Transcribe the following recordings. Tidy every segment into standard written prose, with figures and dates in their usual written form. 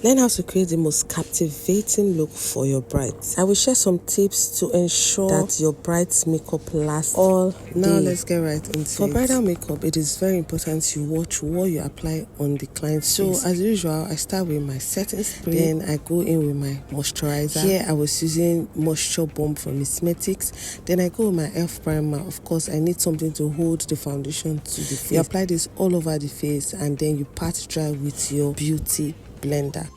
Learn how to create the most captivating look for your brides. I will share some tips to ensure that your bride's makeup lasts all day. Now let's get right into it. For bridal makeup, it is very important you watch what you apply on the client's face. So as usual, I start with my setting spray, then I go in with my moisturizer. Here I was using Moisture Bomb from Metics. Then I go with my e.l.f. primer. Of course, I need something to hold the foundation to the face. You apply this all over the face and then you pat dry with your beauty blender.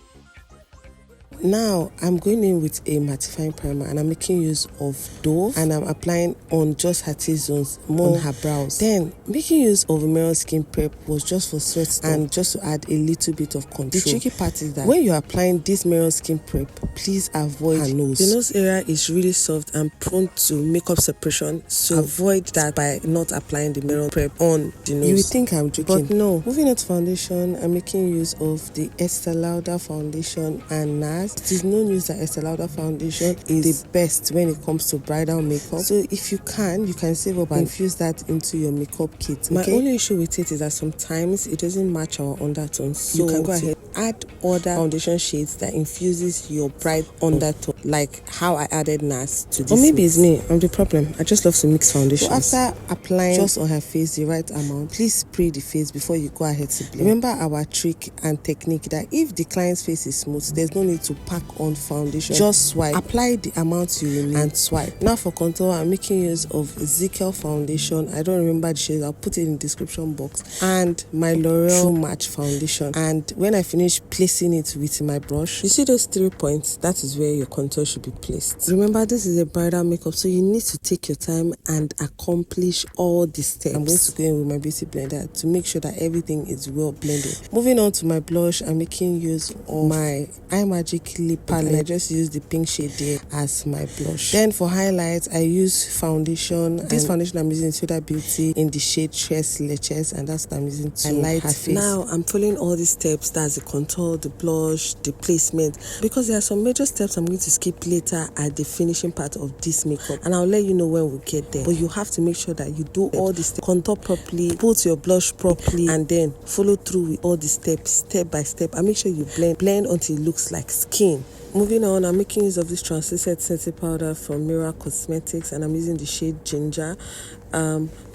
Now I'm going in with a mattifying primer and I'm making use of Dove and I'm applying on just her T-zones, more on her brows. Then making use of a Mehron skin prep was just for sweat and just to add a little bit of control. The tricky part is that when you're applying this Mehron skin prep, please avoid her nose. The nose area is really soft and prone to makeup separation, so avoid that by not applying the Mehron prep on the nose. You would think I'm joking, but no. Moving on to foundation, I'm making use of the Estée Lauder foundation and Nars. It is no news that Estée Lauder foundation is the best when it comes to bridal makeup. So if you can save up and infuse that into your makeup kit. Okay? My only issue with it is that sometimes it doesn't match our undertones. So you can go ahead add other foundation shades that infuses your bright undertone, like how I added Nars to this. Or maybe it's me, I'm the problem. I just love to mix foundations. So after applying just on her face the right amount, please spray the face before you go ahead to blend. Remember our trick and technique that if the client's face is smooth, there's no need to pack on foundation. Just swipe, apply the amount you need and swipe. Now for contour, I'm making use of Ezekiel foundation. I don't remember the shade, I'll put it in the description box, and my L'Oreal True Match foundation. And when I finish placing it with my brush, you see those 3 points, that is where your contour should be placed. Remember, this is a bridal makeup, so you need to take your time and accomplish all the steps. I'm going to go in with my beauty blender to make sure that everything is well blended. Moving on to my blush, I'm making use of my Imagic lip palette. I just use the pink shade there as my blush. Then for highlights, I use foundation. This foundation I'm using is Huda Beauty in the shade Leches, and that's what I'm using to highlight her face. Now I'm following all these steps. That's the contour, the blush, the placement, because there are some major steps I'm going to skip later at the finishing part of this makeup, and I'll let you know when we get there. But you have to make sure that you do all the steps, contour properly, put your blush properly, and then follow through with all the steps step by step, and make sure you blend until it looks like skin. Moving on, I'm making use of this translucent setting powder from Merak Cosmetics, and I'm using the shade Ginger.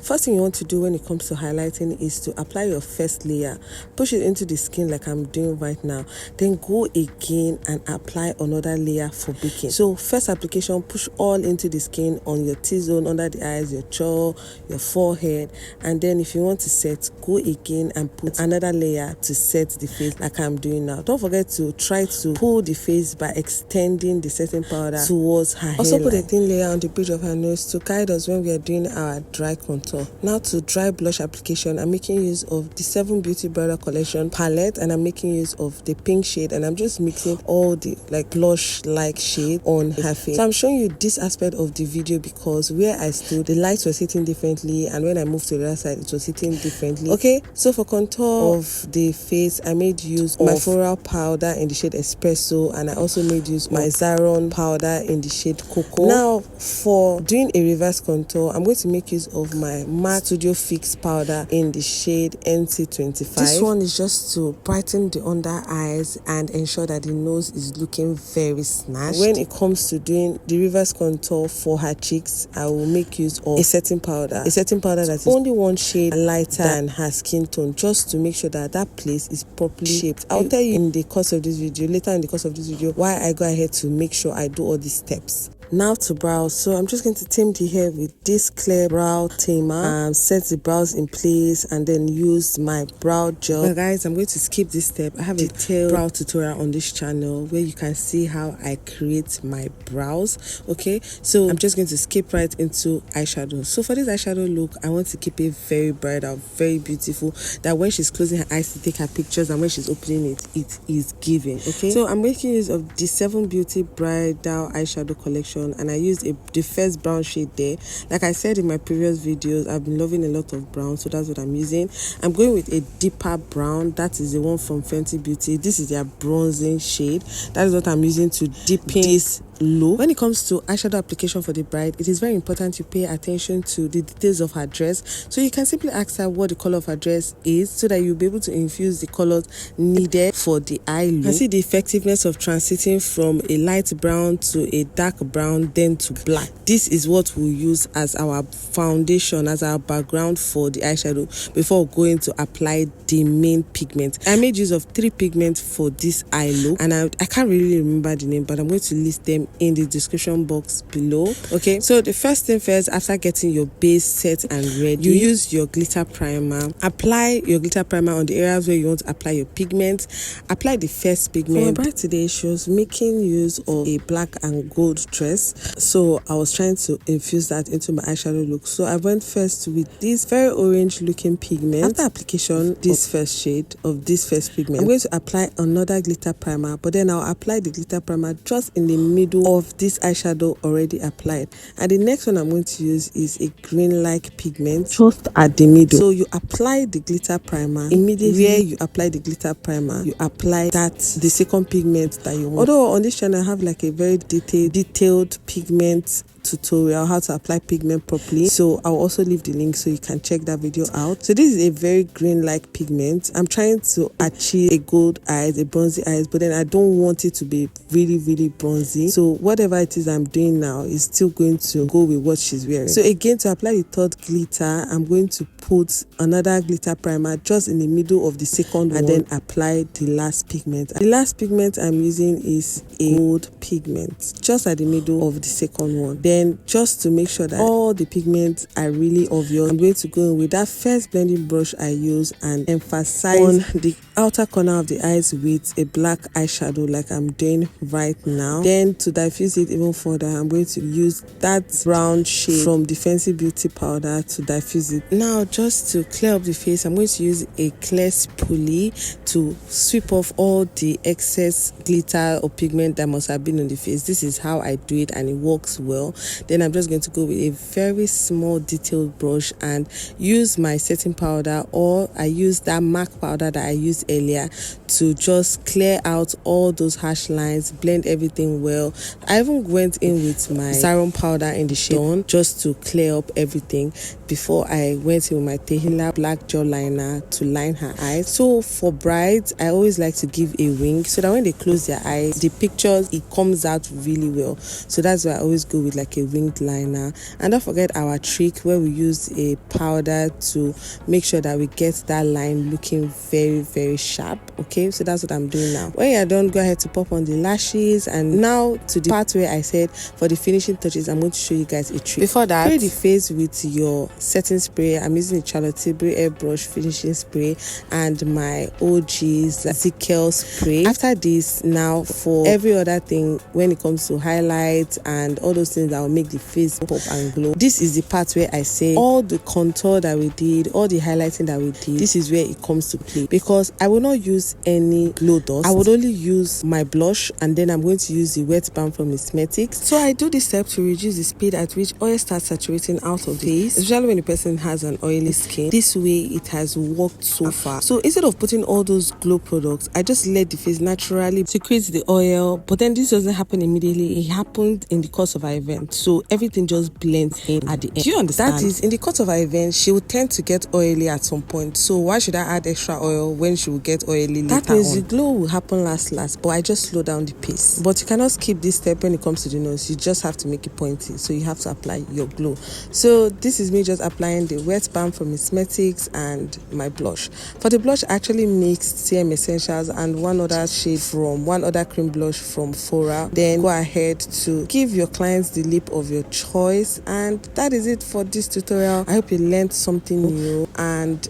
First thing you want to do when it comes to highlighting is to apply your first layer, push it into the skin like I'm doing right now, then go again and apply another layer for baking. So first application, push all into the skin on your T-zone, under the eyes, your jaw, your forehead, and then if you want to set, go again and put another layer to set the face like I'm doing now. Don't forget to try to pull the face by extending the setting powder towards her hairline. Also put a thin layer on the bridge of her nose to guide us when we are doing our dry contour. Now to dry blush application, I'm making use of the 7 Beauty Bridal Collection palette, and I'm making use of the pink shade, and I'm just mixing all the blush like shade on her face. So I'm showing you this aspect of the video because where I stood, the lights was hitting differently, and when I moved to the other side, it was hitting differently. Okay, so for contour of the face, I made use of my Phoera powder in the shade Espresso, and I also made use of my Zaron powder in the shade Cocoa. Now for doing a reverse contour, I'm going to make use of my MAC Studio Fix powder in the shade NC25. This one is just to brighten the under eyes and ensure that the nose is looking very snatched. When it comes to doing the reverse contour for her cheeks, I will make use of a setting powder that is only one shade lighter than her skin tone, just to make sure that that place is properly shaped. I'll tell you in the course of this video, later in the course of this video, why I go ahead to make sure I do all these steps. Now to brows. So I'm just going to tame the hair with this clear brow tamer, set the brows in place, and then use my brow gel. But guys, I'm going to skip this step. I have a detailed brow tutorial on this channel where you can see how I create my brows. Okay, so I'm just going to skip right into eyeshadow. So for this eyeshadow look, I want to keep it very bridal, very beautiful, that when she's closing her eyes to take her pictures and when she's opening it, it is giving. Okay, so I'm making use of the 7 Beauty Bridal Eyeshadow Collection, and I used the first brown shade there. Like I said in my previous videos, I've been loving a lot of brown, so that's what I'm using. I'm going with a deeper brown. That is the one from Fenty Beauty. This is their bronzing shade. That is what I'm using to deepen this look. When it comes to eyeshadow application for the bride, it is very important you pay attention to the details of her dress. So you can simply ask her what the color of her dress is so that you'll be able to infuse the colors needed for the eye look. You can see the effectiveness of transiting from a light brown to a dark brown, then to black. This is what we'll use as our foundation, as our background for the eyeshadow before going to apply the main pigment. I made use of 3 pigments for this eye look, and I can't really remember the name, but I'm going to list them in the description box below. Okay, so the first thing first, after getting your base set and ready, you use your glitter primer. Apply your glitter primer on the areas where you want to apply your pigment. Apply the first pigment. For my bride today, she was making use of a black and gold dress, so I was trying to infuse that into my eyeshadow look. So I went first with this very orange looking pigment. After application this first shade of this first pigment, I'm going to apply another glitter primer, but then I'll apply the glitter primer just in the middle of this eyeshadow already applied. And the next one I'm going to use is a green like pigment just at the middle. So you apply the glitter primer, immediately where you apply the glitter primer, you apply the second pigment that you want. Although on this channel I have like a very detailed pigment tutorial, how to apply pigment properly, so I'll also leave the link so you can check that video out. So this is a very green like pigment. I'm trying to achieve a gold eyes, a bronzy eyes, but then I don't want it to be really bronzy, so whatever it is I'm doing now is still going to go with what she's wearing. So again, to apply the third glitter, I'm going to put another glitter primer just in the middle of the second one, and then apply the last pigment. The last pigment I'm using is a gold pigment just at the middle of the second one. Then just to make sure that all the pigments are really obvious, I'm going to go in with that first blending brush I use and emphasize on the outer corner of the eyes with a black eyeshadow like I'm doing right now. Then to diffuse it even further, I'm going to use that brown shade from the Fenty Beauty powder to diffuse it. Now just to clear up the face, I'm going to use a clear spoolie to sweep off all the excess glitter or pigment that must have been on the face. This is how I do it and it works well. Then I'm just going to go with a very small detailed brush and use my setting powder, or I use that MAC powder that I used earlier to just clear out all those harsh lines, blend everything well. I even went in with my Zaron powder in the shade Dawn just to clear up everything before I went in with my Tehila black gel liner to line her eyes. So for brides, I always like to give a wing so that when they close their eyes, the pictures, it comes out really well. So that's why I always go with like a winged liner. And don't forget our trick where we use a powder to make sure that we get that line looking very sharp. Okay, so that's what I'm doing now. When you're done, go ahead to pop on the lashes. And now to the part where I said for the finishing touches, I'm going to show you guys a trick. Before that, spray the face with your setting spray. I'm using a Charlotte Tilbury airbrush finishing spray and my OG's Zickel spray. After this, now for every other thing when it comes to highlights and all those things that will make the face pop and glow, this is the part where I say all the contour that we did, all the highlighting that we did, this is where it comes to play, because I will not use any glow dust. I would only use my blush, and then I'm going to use the wet balm from Metics. So I do this step to reduce the speed at which oil starts saturating out of the face, especially when the person has an oily skin. This way it has worked so far. So instead of putting all those glow products, I just let the face naturally secrete the oil, but then this doesn't happen immediately. It happened in the course of our event, so everything just blends in at the end. Do you understand? That is, in the course of our event, she will tend to get oily at some point, so why should I add extra oil when she will get oily later? That means the glow will happen last, but I just slow down the pace. But you cannot skip this step when it comes to the nose. You just have to make it pointy, so you have to apply your glow. So this is me just applying the wet balm from Metics and my blush. For the blush, I actually mixed CM Essentials and one other cream blush from Phoera. Then go ahead to give your clients the lip of your choice, and that is it for this tutorial. I hope you learned something new, and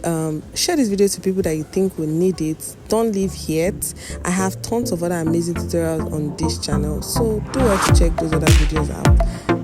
share this video to people that you think will need it. Don't leave yet. I have tons of other amazing tutorials on this channel, so do want to check those other videos out.